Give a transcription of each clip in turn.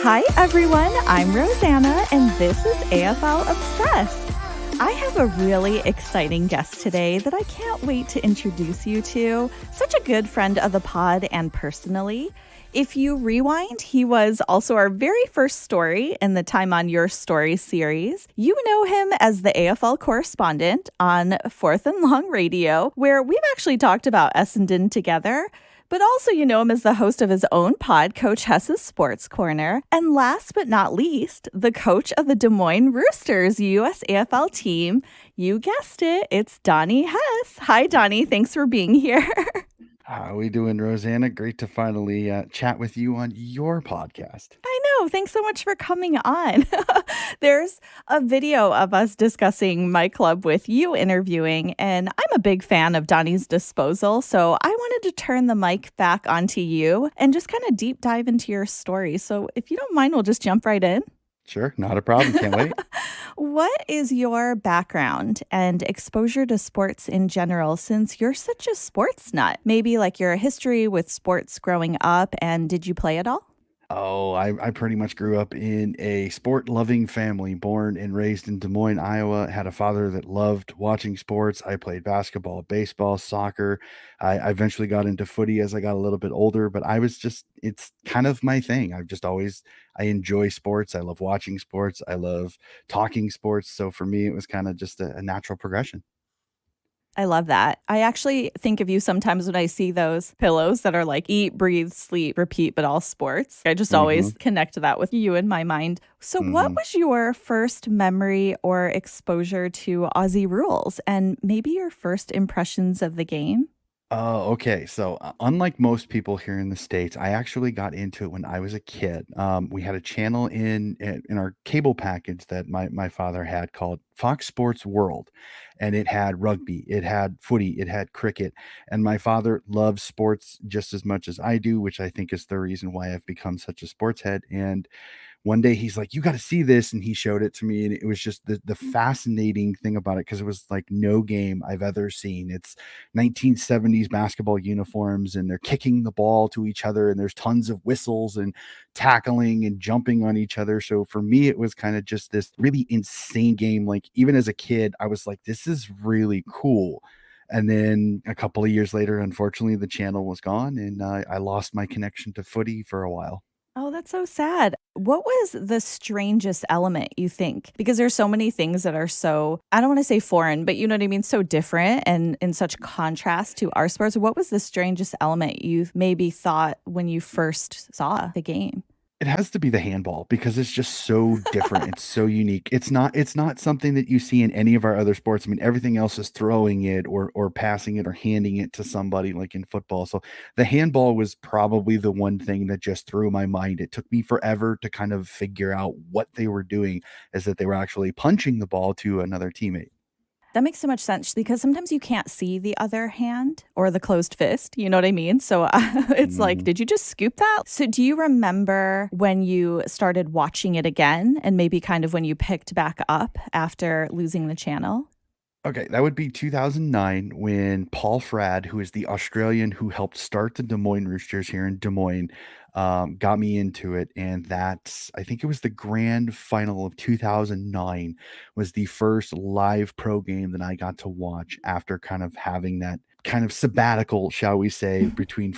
Hi, everyone. I'm Rosanna, and this is AFL Obsessed. I have a really exciting guest today that I can't wait to introduce you to. Such a good friend of the pod and personally. If you rewind, he was also our very first story in the Time on Your Story series. You know him as the AFL correspondent on Fourth and Long Radio, where we've actually talked about Essendon together. But also you know him as the host of his own pod, Coach Hess's Sports Corner. And last but not least, the coach of the Des Moines Roosters US AFL team. You guessed it, it's Donnie Hess. Hi, Donnie. Thanks for being here. How are we doing, Rosanna? Great to finally chat with you on your podcast. I know. Thanks so much for coming on. There's a video of us discussing my club with you interviewing, and I'm a big fan of Donnie's disposal. So I wanted to turn the mic back onto you and just kind of deep dive into your story. So if you don't mind, we'll just jump right in. Sure, not a problem. Can't wait. What is your background and exposure to sports in general, since you're such a sports nut? Maybe like your history with sports growing up, and did you play at all? Oh, I pretty much grew up in a sport-loving family, born and raised in Des Moines, Iowa. Had a father that loved watching sports. I played basketball, baseball, soccer. I eventually got into footy as I got a little bit older, but it's kind of my thing. I enjoy sports. I love watching sports. I love talking sports. So for me, it was kind of just a natural progression. I love that. I actually think of you sometimes when I see those pillows that are like eat, breathe, sleep, repeat, but all sports. I just hmm always connect that with you in my mind. So, what hmm was your first memory or exposure to Aussie rules and maybe your first impressions of the game? Oh, okay. So, unlike most people here in the States, I actually got into it when I was a kid. We had a channel in our cable package that my father had called Fox Sports World, and it had rugby, it had footy, it had cricket, and my father loves sports just as much as I do, which I think is the reason why I've become such a sports head. And one day he's like, "You got to see this," and he showed it to me, and it was just the fascinating thing about it because it was like no game I've ever seen. It's 1970s basketball uniforms, and they're kicking the ball to each other, and there's tons of whistles and tackling and jumping on each other. So for me, it was kind of just this really insane game. Like even as a kid, I was like, "This is really cool." And then a couple of years later, unfortunately, the channel was gone, and I lost my connection to footy for a while. Oh, that's so sad. What was the strangest element you think? Because there's so many things that are so, I don't want to say foreign, but you know what I mean? So different and in such contrast to our sports. What was the strangest element you maybe thought when you first saw the game? It has to be the handball because it's just so different, it's so unique. It's not something that you see in any of our other sports. I mean, everything else is throwing it or passing it or handing it to somebody like in football. So the handball was probably the one thing that just threw my mind. It took me forever to kind of figure out what they were doing, is that they were actually punching the ball to another teammate. That makes so much sense because sometimes you can't see the other hand or the closed fist. You know what I mean? So it's like, Mhm. did you just scoop that? So do you remember when you started watching it again and maybe kind of when you picked back up after losing the channel? Okay, that would be 2009 when Paul Frad, who is the Australian who helped start the Des Moines Roosters here in Des Moines, got me into it. And that's, I think it was the grand final of 2009 was the first live pro game that I got to watch after kind of having that kind of sabbatical, shall we say, between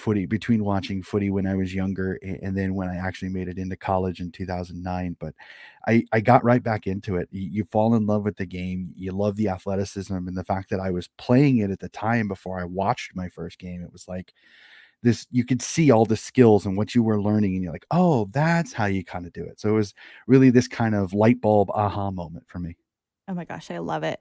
watching footy when I was younger and then when I actually made it into college in 2009. But I got right back into it. You fall in love with the game. You love the athleticism and the fact that I was playing it at the time before I watched my first game. It was like this, you could see all the skills and what you were learning, and you're like, oh, that's how you kind of do it. So it was really this kind of light bulb aha moment for me. Oh my gosh, I love it.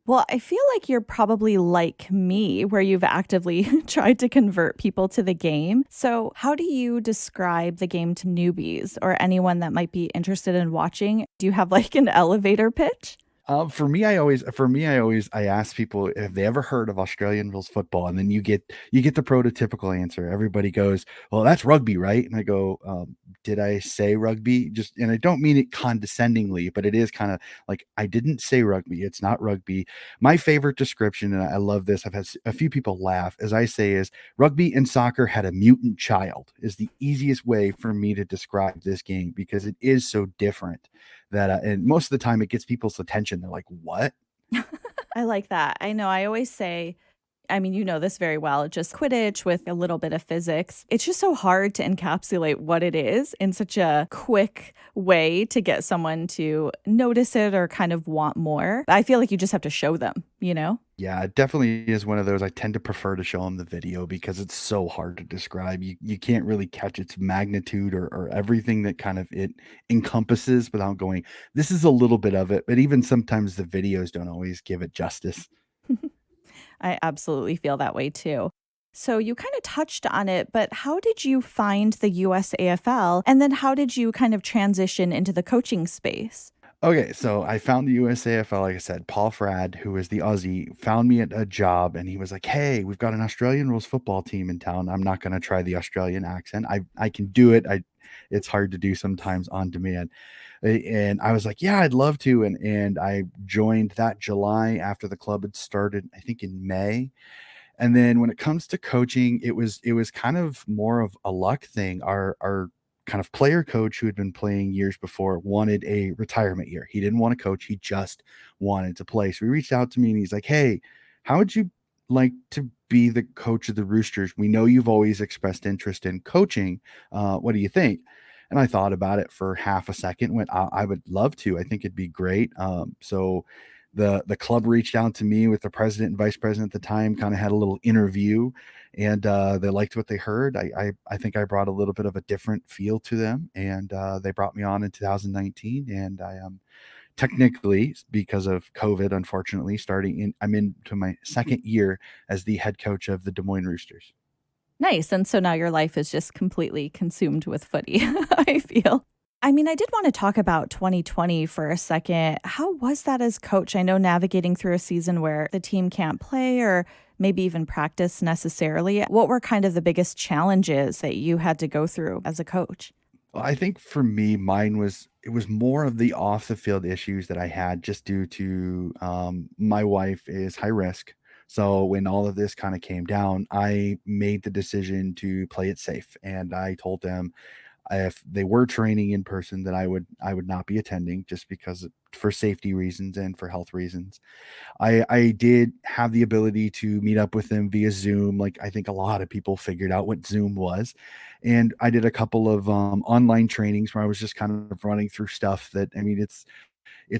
Well, I feel like you're probably like me, where you've actively tried to convert people to the game. So, how do you describe the game to newbies or anyone that might be interested in watching? Do you have like an elevator pitch? I ask people, have they ever heard of Australian rules football? And then you get the prototypical answer. Everybody goes, "Well, that's rugby, right?" And I go, "Did I say rugby?" Just, and I don't mean it condescendingly, but it is kind of like, I didn't say rugby. It's not rugby. My favorite description, and I love this, I've had a few people laugh, as I say, is rugby and soccer had a mutant child. Is the easiest way for me to describe this game, because it is so different that, and most of the time it gets people's attention. They're like, "What?" I like that. I know I always say, I mean, you know this very well, just Quidditch with a little bit of physics. It's just so hard to encapsulate what it is in such a quick way to get someone to notice it or kind of want more. I feel like you just have to show them, you know? Yeah, it definitely is one of those. I tend to prefer to show them the video because it's so hard to describe. You can't really catch its magnitude, or everything that kind of it encompasses without going, this is a little bit of it. But even sometimes the videos don't always give it justice. I absolutely feel that way too. So you kind of touched on it, but how did you find the US AFL? And then how did you kind of transition into the coaching space? Okay, so I found the USAFL, like I said. Paul Frad, who is the Aussie, found me at a job, and he was like, "Hey, we've got an Australian rules football team in town." I'm not gonna try the Australian accent. I can do it. It's hard to do sometimes on demand. And I was like, "Yeah, I'd love to." And I joined that July after the club had started, I think in May. And then when it comes to coaching, it was kind of more of a luck thing. Our kind of player coach, who had been playing years before, wanted a retirement year. He didn't want to coach, he just wanted to play. So he reached out to me and he's like, "Hey, how would you like to be the coach of the Roosters? We know you've always expressed interest in coaching. What do you think?" And I thought about it for half a second, went, I would love to. I think it'd be great. So the club reached out to me with the president and vice president at the time, kind of had a little interview, and they liked what they heard. I think I brought a little bit of a different feel to them, and they brought me on in 2019, and I am technically, because of COVID, unfortunately, I'm into my second year as the head coach of the Des Moines Roosters. Nice. And so now your life is just completely consumed with footy, I feel. I mean, I did want to talk about 2020 for a second. How was that as coach? I know navigating through a season where the team can't play or maybe even practice necessarily. What were kind of the biggest challenges that you had to go through as a coach? Well, I think for me, it was more of the off the field issues that I had, just due to, my wife is high risk. So when all of this kind of came down, I made the decision to play it safe. And I told them, if they were training in person, that I would not be attending, just because, for safety reasons and for health reasons. I did have the ability to meet up with them via Zoom. Like, I think a lot of people figured out what Zoom was. And I did a couple of online trainings where I was just kind of running through stuff that, I mean, it's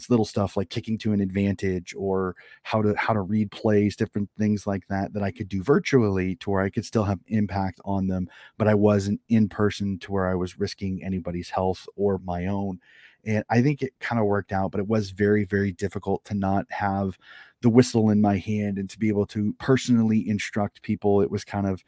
little stuff like kicking to an advantage, or how to read plays, different things like that, that I could do virtually to where I could still have impact on them, but I wasn't in person to where I was risking anybody's health or my own. And I think it kind of worked out, but it was very, very difficult to not have the whistle in my hand and to be able to personally instruct people. It was kind of,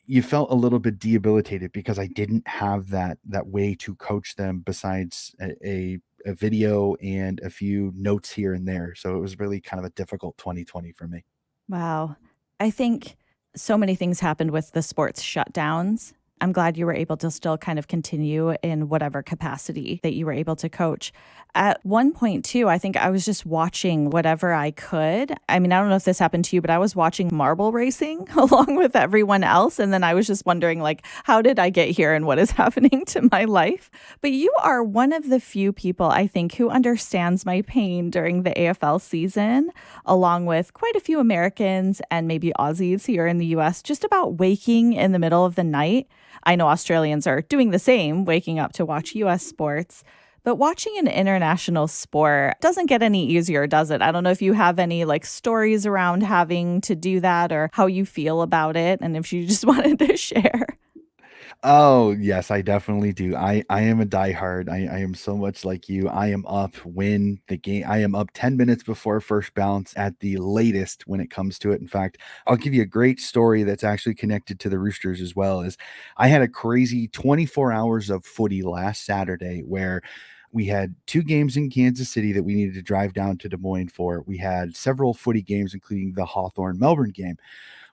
you felt a little bit debilitated because I didn't have that way to coach them, besides a video and a few notes here and there. So it was really kind of a difficult 2020 for me. Wow. I think so many things happened with the sports shutdowns. I'm glad you were able to still kind of continue in whatever capacity that you were able to coach. At one point, too, I think I was just watching whatever I could. I mean, I don't know if this happened to you, but I was watching marble racing along with everyone else. And then I was just wondering, like, how did I get here and what is happening to my life? But you are one of the few people, I think, who understands my pain during the AFL season, along with quite a few Americans and maybe Aussies here in the US, just about waking in the middle of the night. I know Australians are doing the same, waking up to watch US sports. But watching an international sport doesn't get any easier, does it? I don't know if you have any like stories around having to do that or how you feel about it, and if you just wanted to share. Oh, yes, I definitely do. I am a diehard. I am so much like you. I am up when the game I am up 10 minutes before first bounce at the latest when it comes to it. In fact, I'll give you a great story that's actually connected to the Roosters as well. Is I had a crazy 24 hours of footy last Saturday where We had 2 games in Kansas City that we needed to drive down to Des Moines for. We had several footy games, including the Hawthorn-Melbourne game.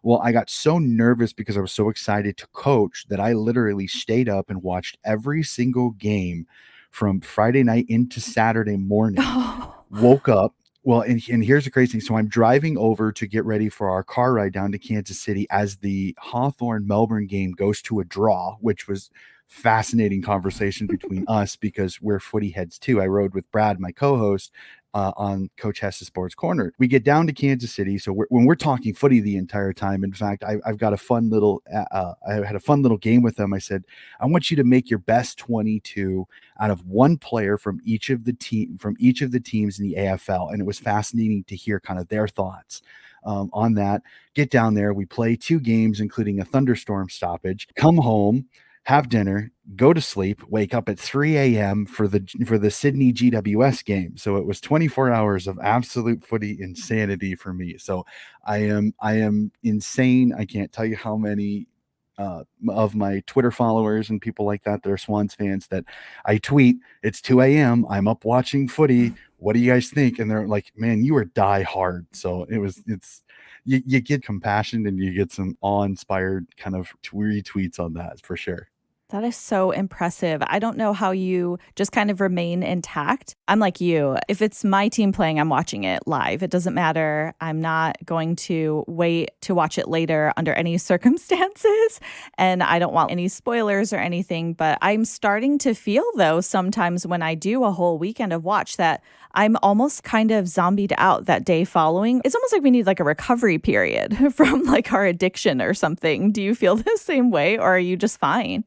Well, I got so nervous because I was so excited to coach that I literally stayed up and watched every single game from Friday night into Saturday morning. Oh. Woke up. Well, and here's the crazy thing. So I'm driving over to get ready for our car ride down to Kansas City as the Hawthorn-Melbourne game goes to a draw, which was fascinating conversation between us because we're footy heads too. I rode with Brad, my co-host, on Coach Hess's Sports Corner. We get down to Kansas City, so when we're talking footy the entire time. In fact, I've got a fun little. I had a fun little game with them. I said, I want you to make your best 22 out of one player from each of the teams in the AFL, and it was fascinating to hear kind of their thoughts on that. Get down there, we play 2 games, including a thunderstorm stoppage. Come home, have dinner, go to sleep, wake up at 3 a.m. for the Sydney GWS game. So it was 24 hours of absolute footy insanity for me. So I am insane. I can't tell you how many of my Twitter followers and people like that are Swans fans that I tweet, it's 2 a.m. I'm up watching footy. What do you guys think? And they're like, man, you are die hard. So it's you get compassion and you get some awe-inspired kind of retweets on that for sure. That is so impressive. I don't know how you just kind of remain intact. I'm like you. If it's my team playing, I'm watching it live. It doesn't matter. I'm not going to wait to watch it later under any circumstances. And I don't want any spoilers or anything. But I'm starting to feel, though, sometimes when I do a whole weekend of watch that I'm almost kind of zombied out that day following. It's almost like we need like a recovery period from like our addiction or something. Do you feel the same way or are you just fine?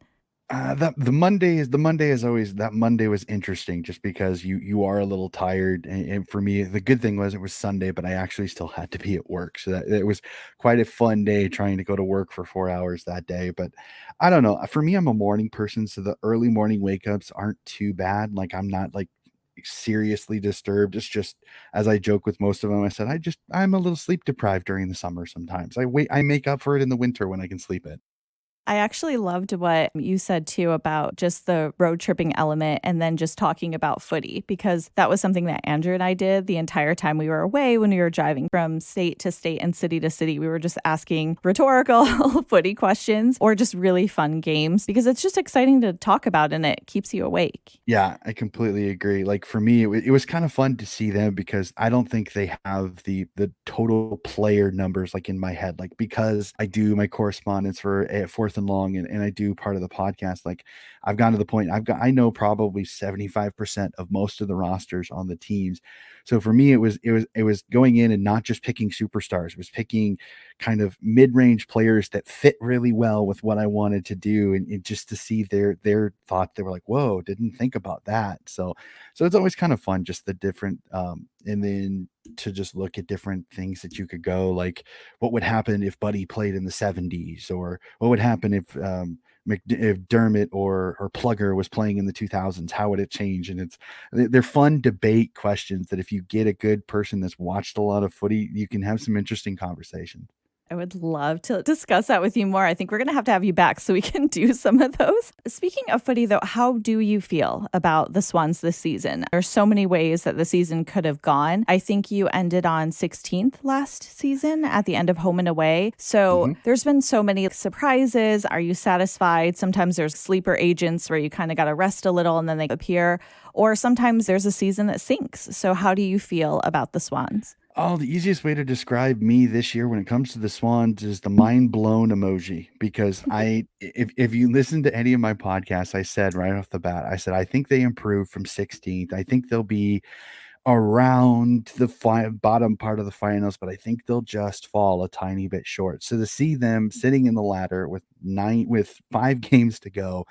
That the Monday is always that Monday was interesting just because you are a little tired, and for me, the good thing was it was Sunday, but I actually still had to be at work, so that it was quite a fun day trying to go to work for 4 hours that day, but I don't know, for me, I'm a morning person, so the early morning wake ups aren't too bad, like, I'm not, like, seriously disturbed, it's just as I joke with most of them, I said, I'm a little sleep deprived during the summer sometimes, I make up for it in the winter when I can sleep in. I actually loved what you said too about just the road tripping element and then just talking about footy because that was something that Andrew and I did the entire time we were away when we were driving from state to state and city to city. We were just asking rhetorical footy questions or just really fun games because it's just exciting to talk about and it keeps you awake. Yeah, I completely agree. Like for me, it was kind of fun to see them because I don't think they have the total player numbers like in my head. Like because I do my correspondence for Fourth and Long and I do part of the podcast. Like I've gotten to the point I know probably 75% of most of the rosters on the teams. So for me, it was going in and not just picking superstars. It was picking kind of mid-range players that fit really well with what I wanted to do and just to see their thought they were like, whoa, didn't think about that. So it's always kind of fun just the different and then to just look at different things that you could go like what would happen if Buddy played in the 70s or what would happen if Dermot or Plugger was playing in the 2000s, how would it change? And they're fun debate questions that if you get a good person that's watched a lot of footy, you can have some interesting conversation. I would love to discuss that with you more. I think we're going to have you back so we can do some of those. Speaking of footy, though, how do you feel about the Swans this season? There's so many ways that the season could have gone. I think you ended on 16th last season at the end of home and away. So Mhm. there's been so many surprises. Are you satisfied? Sometimes there's sleeper agents where you kind of got to rest a little and then they appear. Or sometimes there's a season that sinks. So how do you feel about the Swans? Oh, the easiest way to describe me this year when it comes to the Swans is the mind blown emoji because if you listen to any of my podcasts, I said right off the bat, I said I think they improved from 16th. I think they'll be around the bottom part of the finals, but I think they'll just fall a tiny bit short. So to see them sitting in the ladder with 5 games to go,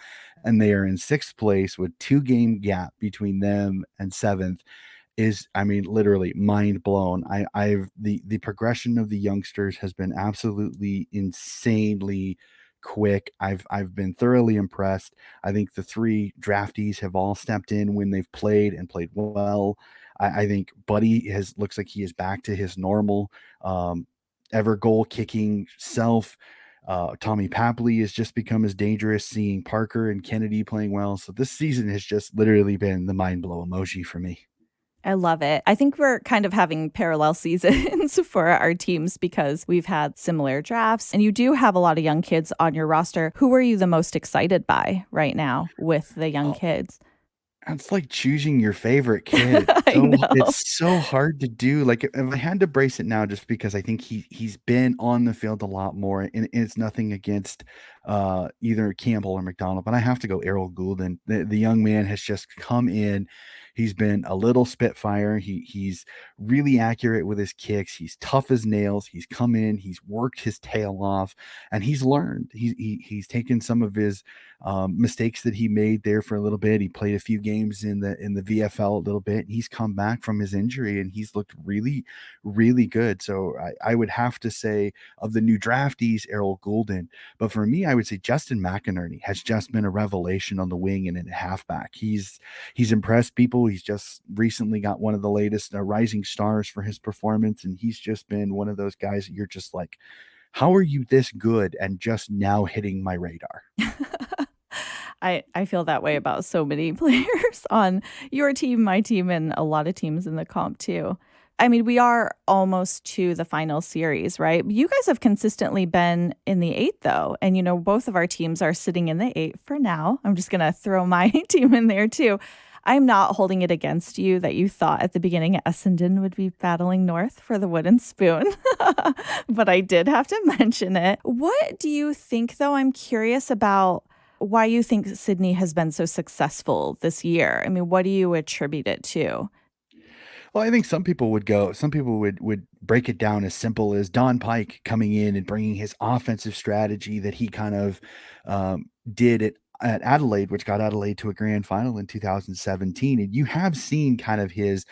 and they are in 6th place with 2 game gap between them and 7th is, I mean, literally mind blown. I've the progression of the youngsters has been absolutely insanely quick. I've been thoroughly impressed. I think the 3 draftees have all stepped in when they've played and played well. I think Buddy has looks like he is back to his normal ever goal kicking self. Tommy Papley has just become as dangerous, seeing Parker and Kennedy playing well. So this season has just literally been the mind blow emoji for me. I love it. I think we're kind of having parallel seasons for our teams because we've had similar drafts, and you do have a lot of young kids on your roster. Who are you the most excited by right now with the young Oh, kids? it's like choosing your favorite kid. I know. It's so hard to do. Like if I had to brace it now, just because I think he's been on the field a lot more, and it's nothing against either Campbell or McDonald, but I have to go Errol Goulden. The young man has just come in. He's been a little spitfire. He's really accurate with his kicks. He's tough as nails. He's come in. He's worked his tail off, and he's learned. He's taken some of his mistakes that he made there for a little bit. He played a few games in the VFL a little bit. He's come back from his injury and he's looked really, really good. So I would have to say of the new draftees, Errol Goulden. But for me, I would say Justin McInerney has just been a revelation on the wing and in halfback. He's impressed people. He's just recently got one of the latest rising stars for his performance, and he's just been one of those guys that you're just like, how are you this good and just now hitting my radar? I feel that way about so many players on your team, my team, and a lot of teams in the comp too. I mean, we are almost to the final series, right? You guys have consistently been in the eight, though. And, both of our teams are sitting in the eight for now. I'm just going to throw my team in there, too. I'm not holding it against you that you thought at the beginning Essendon would be battling North for the wooden spoon, but I did have to mention it. What do you think, though? I'm curious about why you think Sydney has been so successful this year. I mean, what do you attribute it to? Well, I think some people would break it down as simple as Don Pike coming in and bringing his offensive strategy that he kind of did at Adelaide, which got Adelaide to a grand final in 2017. And you have seen kind of his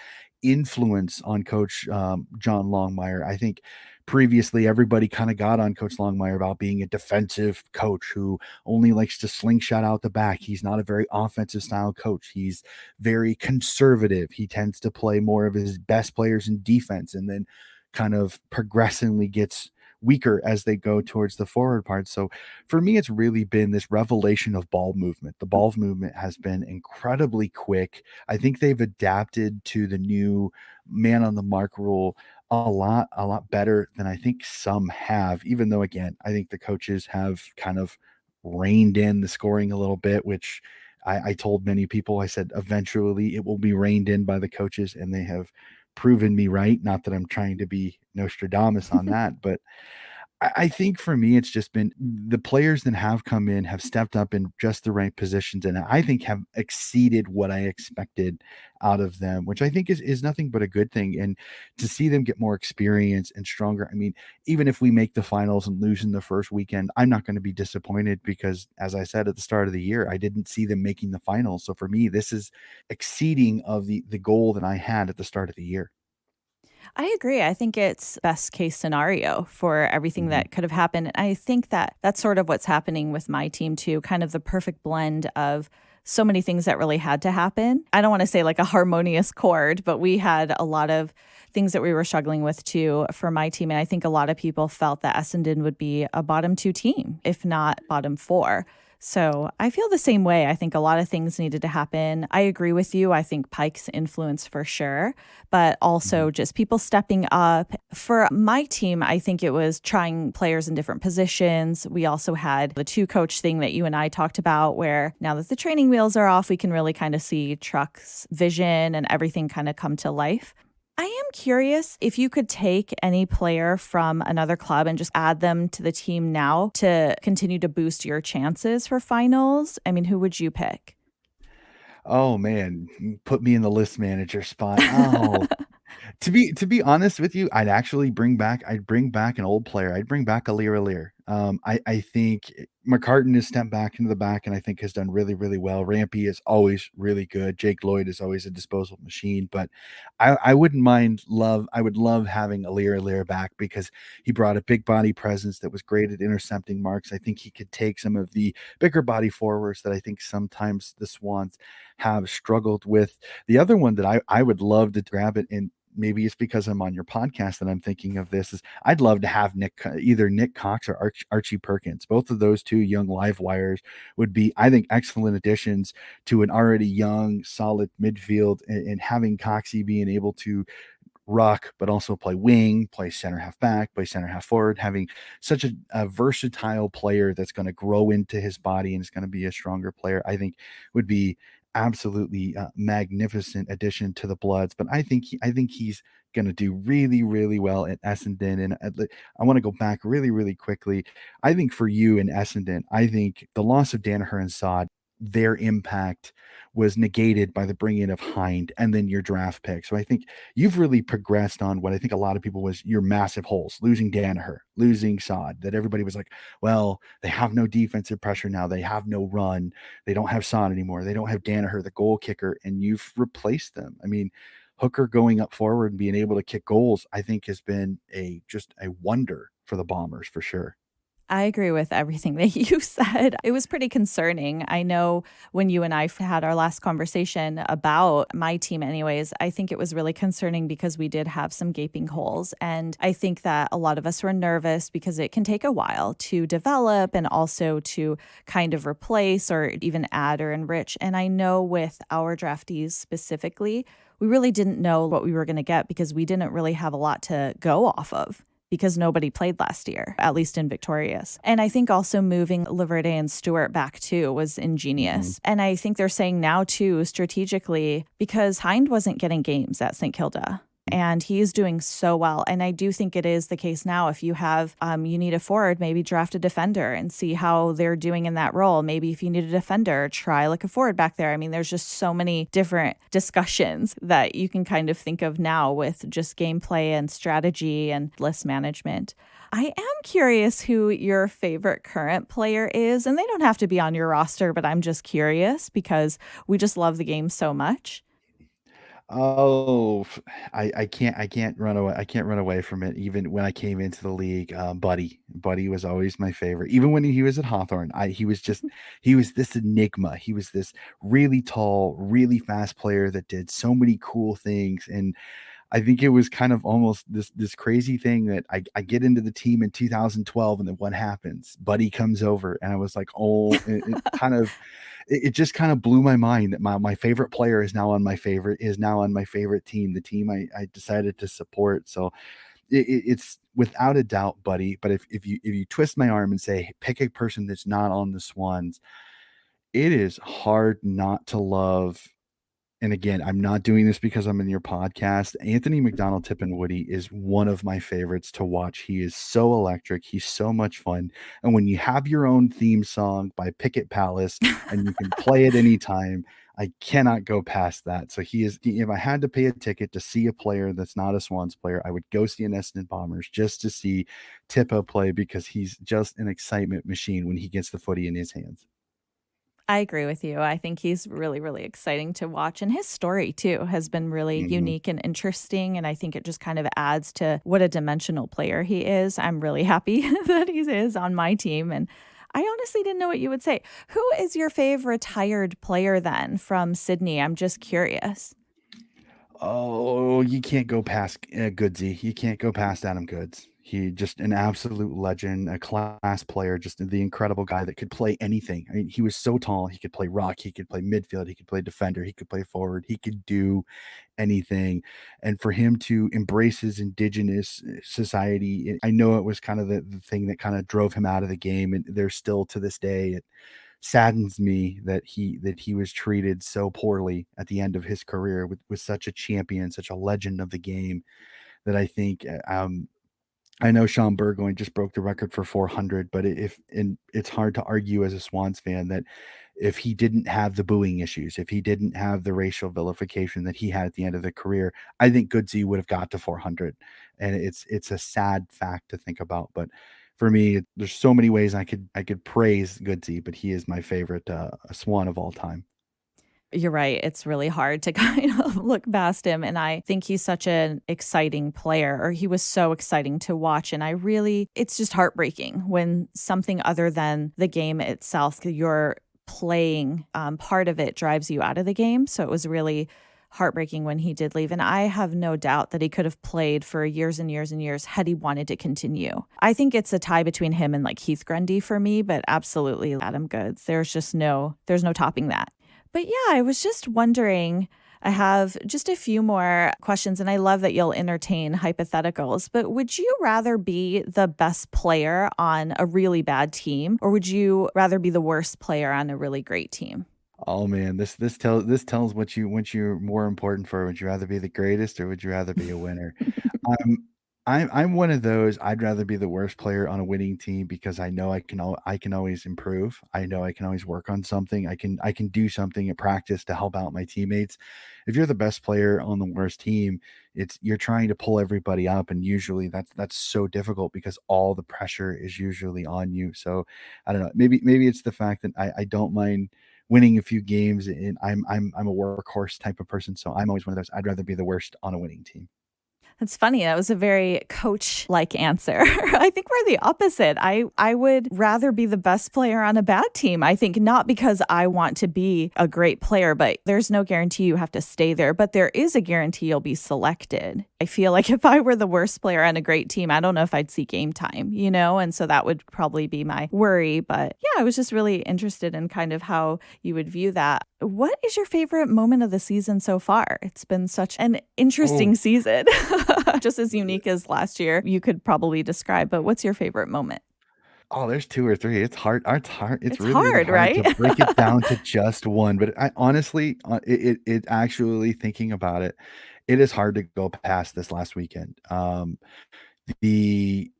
influence on Coach John Longmire. I think previously everybody kind of got on Coach Longmire about being a defensive coach who only likes to slingshot out the back. He's not a very offensive style coach. He's very conservative. He tends to play more of his best players in defense and then kind of progressively gets weaker as they go towards the forward part. So for me, it's really been this revelation of ball movement. The ball movement has been incredibly quick. I think they've adapted to the new man on the mark rule a lot better than I think some have, even though again, I think the coaches have kind of reined in the scoring a little bit, which I told many people, I said, eventually it will be reined in by the coaches, and they have proven me right. Not that I'm trying to be Nostradamus on that, but I think for me, it's just been the players that have come in have stepped up in just the right positions, and I think have exceeded what I expected out of them, which I think is nothing but a good thing. And to see them get more experience and stronger, I mean, even if we make the finals and lose in the first weekend, I'm not going to be disappointed because, as I said at the start of the year, I didn't see them making the finals. So for me, this is exceeding of the goal that I had at the start of the year. I agree. I think it's best case scenario for everything Mhm. that could have happened. And I think that that's sort of what's happening with my team too, kind of the perfect blend of so many things that really had to happen. I don't want to say like a harmonious chord, but we had a lot of things that we were struggling with too for my team. And I think a lot of people felt that Essendon would be a bottom two team, if not bottom four. So I feel the same way. I think a lot of things needed to happen. I agree with you. I think Pike's influence for sure, but Mhm. also just people stepping up. For my team, I think it was trying players in different positions. We also had the two coach thing that you and I talked about, where now that the training wheels are off, we can really kind of see Truck's vision and everything kind of come to life. I am curious if you could take any player from another club and just add them to the team now to continue to boost your chances for finals. I mean, who would you pick? Oh man, put me in the list manager spot. Oh, to be honest with you, I'd bring back an old player. I'd bring back Alir. I think McCartan has stepped back into the back and I think has done really, really well. Rampy is always really good. Jake Lloyd is always a disposal machine, but I wouldn't mind love. I would love having Alir back because he brought a big body presence that was great at intercepting marks. I think he could take some of the bigger body forwards that I think sometimes the Swans have struggled with. The other one that I would love to grab it in maybe it's because I'm on your podcast that I'm thinking of this, is I'd love to have either Nick Cox or Archie Perkins. Both of those two young live wires would be, I think, excellent additions to an already young, solid midfield, and having Coxie being able to ruck, but also play wing, play center half back, play center half forward, having such a versatile player that's going to grow into his body and is going to be a stronger player, I think would be absolutely magnificent addition to the Bloods. But I think he's going to do really, really well at Essendon. And I want to go back really, really quickly. I think for you in Essendon, I think the loss of Danaher and Sod, their impact was negated by the bringing of Hind and then your draft pick. So I think you've really progressed on what I think a lot of people was your massive holes, losing Danaher, losing Sod, that everybody was like, well, they have no defensive pressure now. They have no run. They don't have Sod anymore. They don't have Danaher, the goal kicker, and you've replaced them. I mean, Hooker going up forward and being able to kick goals, I think has been just a wonder for the Bombers for sure. I agree with everything that you said. It was pretty concerning. I know when you and I had our last conversation about my team, anyways, I think it was really concerning because we did have some gaping holes. And I think that a lot of us were nervous because it can take a while to develop and also to kind of replace or even add or enrich. And I know with our draftees specifically, we really didn't know what we were going to get because we didn't really have a lot to go off of, because nobody played last year, at least in Victorious. And I think also moving Laverde and Stewart back too was ingenious. Mm-hmm. And I think they're saying now too, strategically, because Hind wasn't getting games at St. Kilda. And he is doing so well. And I do think it is the case now. If you have, you need a forward, maybe draft a defender and see how they're doing in that role. Maybe if you need a defender, try like a forward back there. I mean, there's just so many different discussions that you can kind of think of now with just gameplay and strategy and list management. I am curious who your favorite current player is. And they don't have to be on your roster, but I'm just curious because we just love the game so much. Oh, I can't run away. I can't run away from it. Even when I came into the league, Buddy was always my favorite. Even when he was at Hawthorn, he was this enigma. He was this really tall, really fast player that did so many cool things. And I think it was kind of almost this crazy thing that I get into the team in 2012, and then what happens? Buddy comes over, and I was like, oh, it just kind of blew my mind that my favorite player is now on my favorite team, the team I decided to support. So it's without a doubt Buddy. But if you twist my arm and say, pick a person that's not on the Swans, it is hard not to love. And again, I'm not doing this because I'm in your podcast. Anthony McDonald Tippenwoody is one of my favorites to watch. He is so electric. He's so much fun. And when you have your own theme song by Picket Palace and you can play it anytime, I cannot go past that. So if I had to pay a ticket to see a player that's not a Swans player, I would go see an Essendon Bombers just to see Tippa play, because he's just an excitement machine when he gets the footy in his hands. I agree with you. I think he's really, really exciting to watch. And his story, too, has been really unique and interesting. And I think it just kind of adds to what a dimensional player he is. I'm really happy that he is on my team. And I honestly didn't know what you would say. Who is your favorite retired player then from Sydney? I'm just curious. Oh, you can't go past Goodsy. You can't go past Adam Goods. He just an absolute legend, a class player, just the incredible guy that could play anything. I mean, he was so tall. He could play rock. He could play midfield. He could play defender. He could play forward. He could do anything. And for him to embrace his indigenous society, I know it was kind of the thing that kind of drove him out of the game. And there's still to this day, it saddens me that he was treated so poorly at the end of his career with such a champion, such a legend of the game, that I think I know Sean Burgoyne just broke the record for 400, but it's hard to argue as a Swans fan that if he didn't have the booing issues, if he didn't have the racial vilification that he had at the end of the career, I think Goodsey would have got to 400. And it's a sad fact to think about. But for me, there's so many ways I could praise Goodsey, but he is my favorite Swan of all time. You're right. It's really hard to kind of look past him. And I think he's such an exciting player, or he was so exciting to watch. And it's just heartbreaking when something other than the game itself, you're playing, part of it drives you out of the game. So it was really heartbreaking when he did leave. And I have no doubt that he could have played for years and years and years had he wanted to continue. I think it's a tie between him and like Heath Grundy for me, but absolutely Adam Goods. There's no topping that. But yeah, I was just wondering. I have just a few more questions, and I love that you'll entertain hypotheticals. But would you rather be the best player on a really bad team, or would you rather be the worst player on a really great team? Oh man, this tells what you're more important for. Would you rather be the greatest or would you rather be a winner? I'm I'm one of those. I'd rather be the worst player on a winning team because I know I can always improve. I know I can always work on something. I can do something at practice to help out my teammates. If you're the best player on the worst team, it's you're trying to pull everybody up, and usually that's so difficult because all the pressure is usually on you. So I don't know. Maybe it's the fact that I don't mind winning a few games, and I'm a workhorse type of person. So I'm always one of those. I'd rather be the worst on a winning team. That's funny. That was a very coach-like answer. I think we're the opposite. I would rather be the best player on a bad team. I think not because I want to be a great player, but there's no guarantee you have to stay there, but there is a guarantee you'll be selected. I feel like if I were the worst player on a great team, I don't know if I'd see game time, you know? And so that would probably be my worry. But yeah, I was just really interested in kind of how you would view that. What is your favorite moment of the season so far? It's been such an interesting Oh, season, just as unique as last year, you could probably describe. But what's your favorite moment? oh, there's 2 or 3. It's hard it's It's really, really hard, hard right? to break it down to just one, but I honestly, it actually thinking about it, it is hard to go past this last weekend. The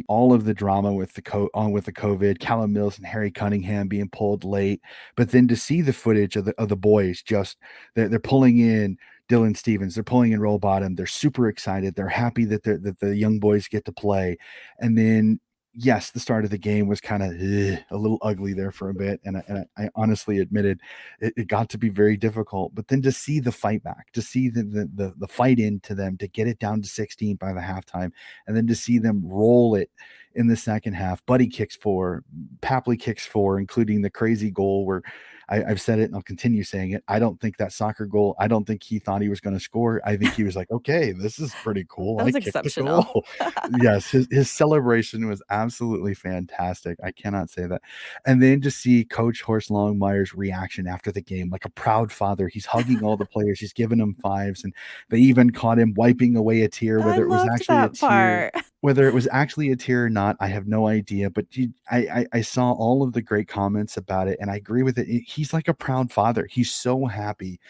all of the drama with with the COVID, Callum Mills and Harry Cunningham being pulled late, but then to see the footage of the boys just they're pulling in Dylan Stevens, they're pulling in Roll Bottom, they're super excited, they're happy that the young boys get to play, and then yes, the start of the game was kind of a little ugly there for a bit, and I honestly admitted it got to be very difficult. But then to see the fight back, to see the fight into them, to get it down to 16 by the halftime, and then to see them roll it in the second half. Buddy kicks four, Papley kicks four, including the crazy goal where I've said it and I'll continue saying it. I don't think that soccer goal, I don't think he thought he was going to score. I think he was like, okay, this is pretty cool. That I was kicked the exceptional. goal. Yes, his celebration was absolutely fantastic. I cannot say that. And then to see Coach Horst Longmire's reaction after the game, like a proud father, he's hugging all the players, he's giving them fives, and they even caught him wiping away a tear, I loved that part. whether it was actually a tear or not, I have no idea. But I saw all of the great comments about it, and I agree with it. He's like a proud father. He's so happy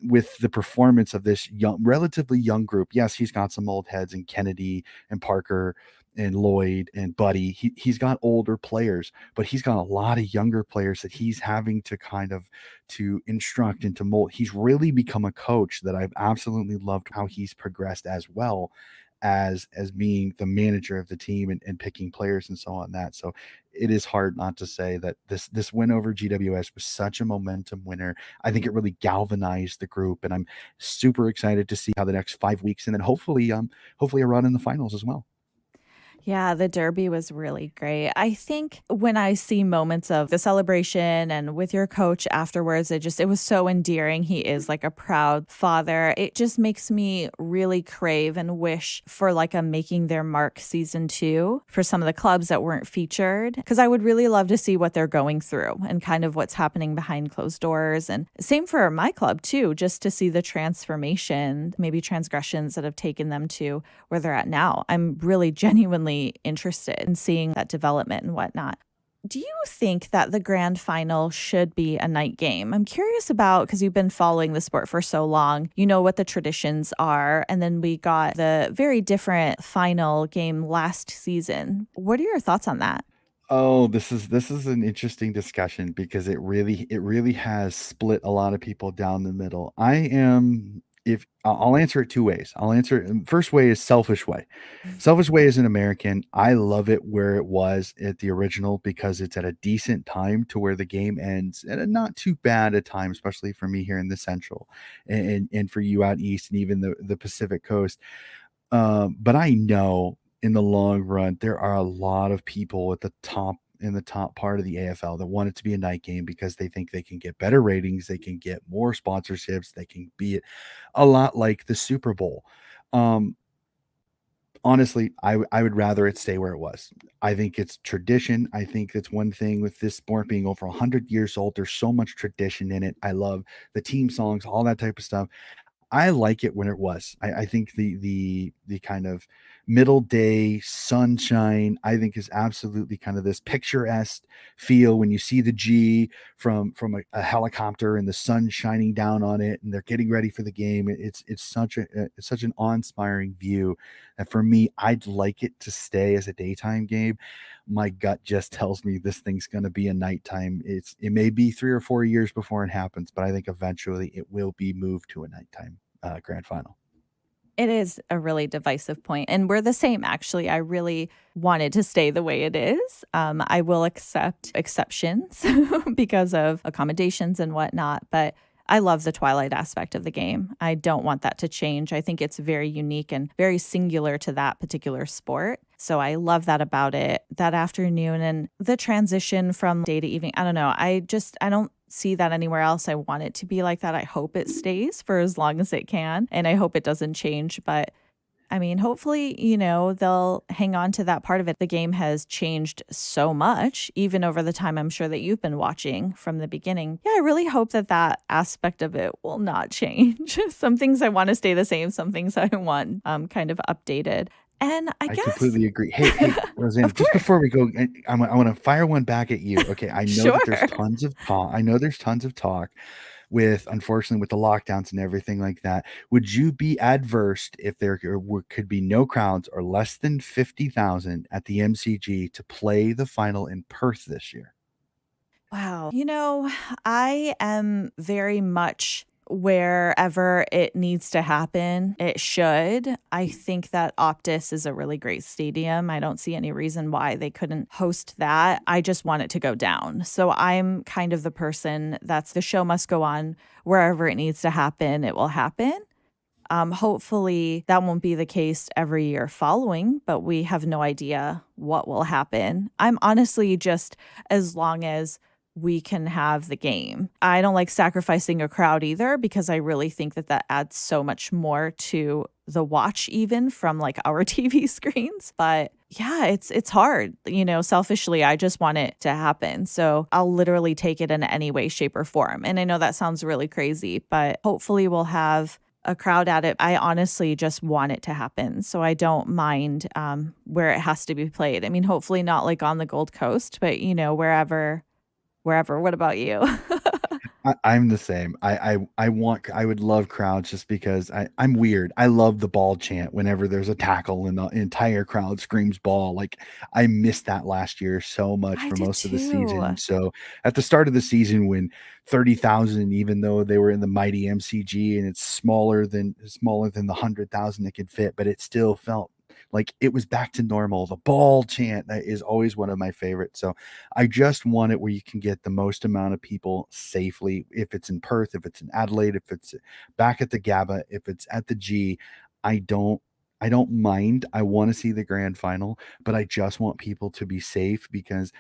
with the performance of this relatively young group. Yes, he's got some old heads in Kennedy and Parker and Lloyd and Buddy. He's got older players, but he's got a lot of younger players that he's having to kind of to instruct and to mold. He's really become a coach that I've absolutely loved how he's progressed as well as being the manager of the team and picking players and so on that. So it is hard not to say that this win over GWS was such a momentum winner. I think it really galvanized the group, and I'm super excited to see how the next 5 weeks and then hopefully a run in the finals as well. Yeah, the Derby was really great. I think when I see moments of the celebration and with your coach afterwards, it was so endearing. He is like a proud father. It just makes me really crave and wish for like a making their mark season 2 for some of the clubs that weren't featured, because I would really love to see what they're going through and kind of what's happening behind closed doors. And same for my club too, just to see the transformation, maybe transgressions that have taken them to where they're at now. I'm really genuinely interested in seeing that development and whatnot. Do you think that the grand final should be a night game? I'm curious about, because you've been following the sport for so long, you know what the traditions are. And then we got the very different final game last season. What are your thoughts on that? Oh, this is an interesting discussion because it really has split a lot of people down the middle. I am if I'll answer it two ways. I'll answer it. First way is selfish way. Selfish way is an American. I love it where it was at the original because it's at a decent time to where the game ends at a not too bad a time, especially for me here in the central and for you out east and even the Pacific coast. But I know in the long run, there are a lot of people at the top in the top part of the AFL that want it to be a night game because they think they can get better ratings, they can get more sponsorships, they can be a lot like the Super Bowl. Um, Honestly, I would rather it stay where it was. I think it's tradition. I think that's one thing with this sport being over 100 years old. There's so much tradition in it. I love the team songs, all that type of stuff. I like it when it was. I think the kind of middle day sunshine, I think is absolutely kind of this picturesque feel when you see the G from a helicopter and the sun shining down on it and they're getting ready for the game. It's such an awe-inspiring view that for me, I'd like it to stay as a daytime game. My gut just tells me this thing's going to be a nighttime. It may be 3 or 4 years before it happens, but I think eventually it will be moved to a nighttime grand final. It is a really divisive point, and we're the same, actually. I really wanted to stay the way it is. I will accept exceptions because of accommodations and whatnot, but I love the twilight aspect of the game. I don't want that to change. I think it's very unique and very singular to that particular sport. So I love that about it. That afternoon and the transition from day to evening. I don't know. I don't see that anywhere else. I want it to be like that. I hope it stays for as long as it can, and I hope it doesn't change. But I mean, hopefully, they'll hang on to that part of it. The game has changed so much, even over the time I'm sure that you've been watching from the beginning. Yeah, I really hope that that aspect of it will not change. Some things I want to stay the same, some things I want kind of updated. And I I guess, completely agree. Hey, Roseanne, of just course, before we go, I want to fire one back at you. Okay, I know that there's sure. tons of talk. I know there's tons of talk with, unfortunately, with the lockdowns and everything like that. Would you be adverse if there could be no crowds or less than 50,000 at the MCG to play the final in Perth this year? Wow. I am very much wherever it needs to happen, it should. I think that Optus is a really great stadium. I don't see any reason why they couldn't host that. I just want it to go down. So I'm kind of the person that's the show must go on wherever it needs to happen, it will happen. Hopefully, that won't be the case every year following, but we have no idea what will happen. I'm honestly just as long as we can have the game. I don't like sacrificing a crowd either because I really think that that adds so much more to the watch even from like our TV screens. But yeah, it's hard. Selfishly, I just want it to happen. So I'll literally take it in any way, shape, or form. And I know that sounds really crazy, but hopefully we'll have a crowd at it. I honestly just want it to happen. So I don't mind where it has to be played. I mean, hopefully not like on the Gold Coast, but wherever. What about you? I'm the same. I would love crowds just because I'm weird. I love the ball chant whenever there's a tackle and the entire crowd screams ball. Like I missed that last year so much I for did most of the season. too. So at the start of the season when 30,000, even though they were in the mighty MCG and it's smaller than the 100,000 it could fit, but it still felt like it was back to normal. The ball chant that is always one of my favorites. So I just want it where you can get the most amount of people safely. If it's in Perth, if it's in Adelaide, if it's back at the GABA, if it's at the G, I don't I don't mind. I want to see the grand final, but I just want people to be safe because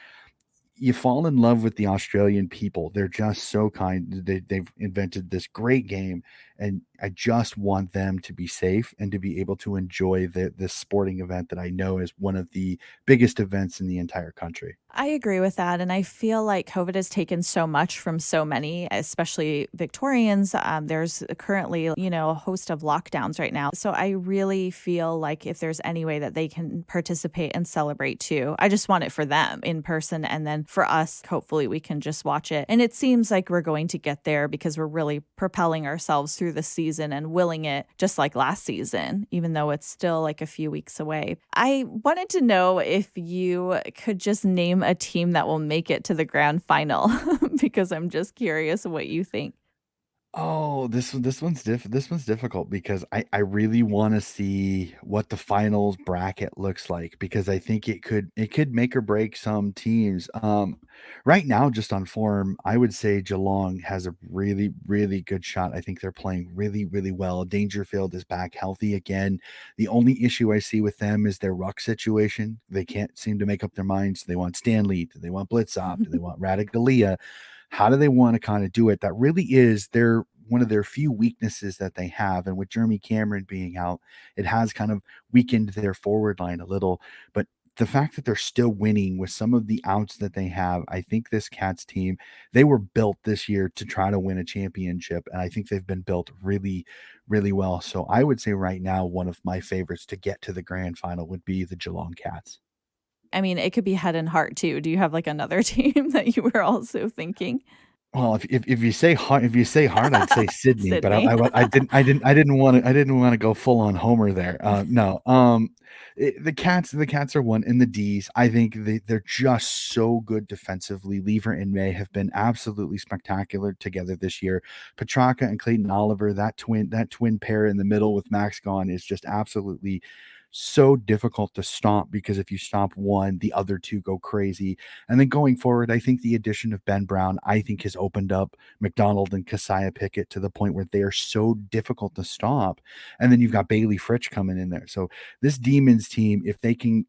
you fall in love with the Australian people. They're just so kind. They've invented this great game, and I just want them to be safe and to be able to enjoy this sporting event that I know is one of the biggest events in the entire country. I agree with that. And I feel like COVID has taken so much from so many, especially Victorians. There's currently, a host of lockdowns right now. So I really feel like if there's any way that they can participate and celebrate too, I just want it for them in person. And then for us, hopefully we can just watch it. And it seems like we're going to get there because we're really propelling ourselves through the season and willing it just like last season, even though it's still like a few weeks away. I wanted to know if you could just name a team that will make it to the grand final because I'm just curious what you think. Oh, this one's difficult because I really wanna see what the finals bracket looks like because I think it could make or break some teams. Right now, just on form, I would say Geelong has a really, really good shot. I think they're playing really, really well. Dangerfield is back healthy again. The only issue I see with them is their ruck situation. They can't seem to make up their minds. Do they want Stanley? Do they want Blitzop? Do they want Radaglia? How do they want to kind of do it? That really is their one of their few weaknesses that they have. And with Jeremy Cameron being out, it has kind of weakened their forward line a little. But the fact that they're still winning with some of the outs that they have, I think this Cats team, they were built this year to try to win a championship. And I think they've been built really, really well. So I would say right now, one of my favorites to get to the grand final would be the Geelong Cats. I mean, it could be head and heart too. Do you have like another team that you were also thinking? Well, if you say hard, I'd say Sydney, but Sydney. I didn't wanna go full on homer there. No, the Cats are one in the Ds. I think they're just so good defensively. Lever and May have been absolutely spectacular together this year. Petrarca and Clayton Oliver, that twin pair in the middle with Max gone is just absolutely so difficult to stop because if you stop one, the other two go crazy. And then going forward, I think the addition of Ben Brown, I think has opened up McDonald and Keziah Pickett to the point where they are so difficult to stop. And then you've got Bailey Fritch coming in there. So this Demons team, if they can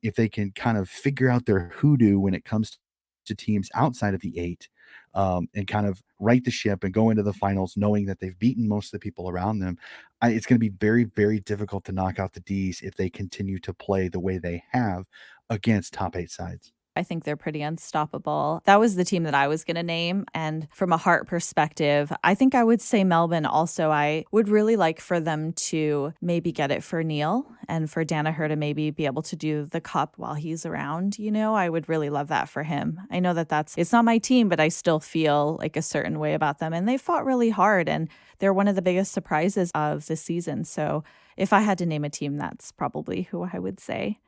kind of figure out their hoodoo when it comes to teams outside of the eight, and kind of right the ship and go into the finals knowing that they've beaten most of the people around them, it's going to be very, very difficult to knock out the D's if they continue to play the way they have against top eight sides. I think they're pretty unstoppable. That was the team that I was going to name. And from a heart perspective, I think I would say Melbourne also. I would really like for them to maybe get it for Neil and for Danaher to maybe be able to do the cup while he's around. You know, I would really love that for him. I know that it's not my team, but I still feel like a certain way about them. And they fought really hard and they're one of the biggest surprises of the season. So if I had to name a team, that's probably who I would say.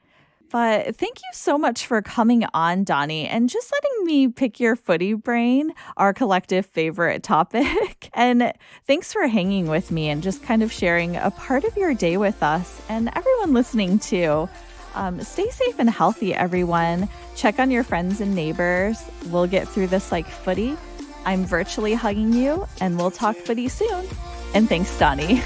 But thank you so much for coming on, Donnie, and just letting me pick your footy brain, our collective favorite topic. And thanks for hanging with me and just kind of sharing a part of your day with us and everyone listening too. Stay safe and healthy, everyone. Check on your friends and neighbors. We'll get through this like footy. I'm virtually hugging you, and we'll talk footy soon. And thanks, Donnie.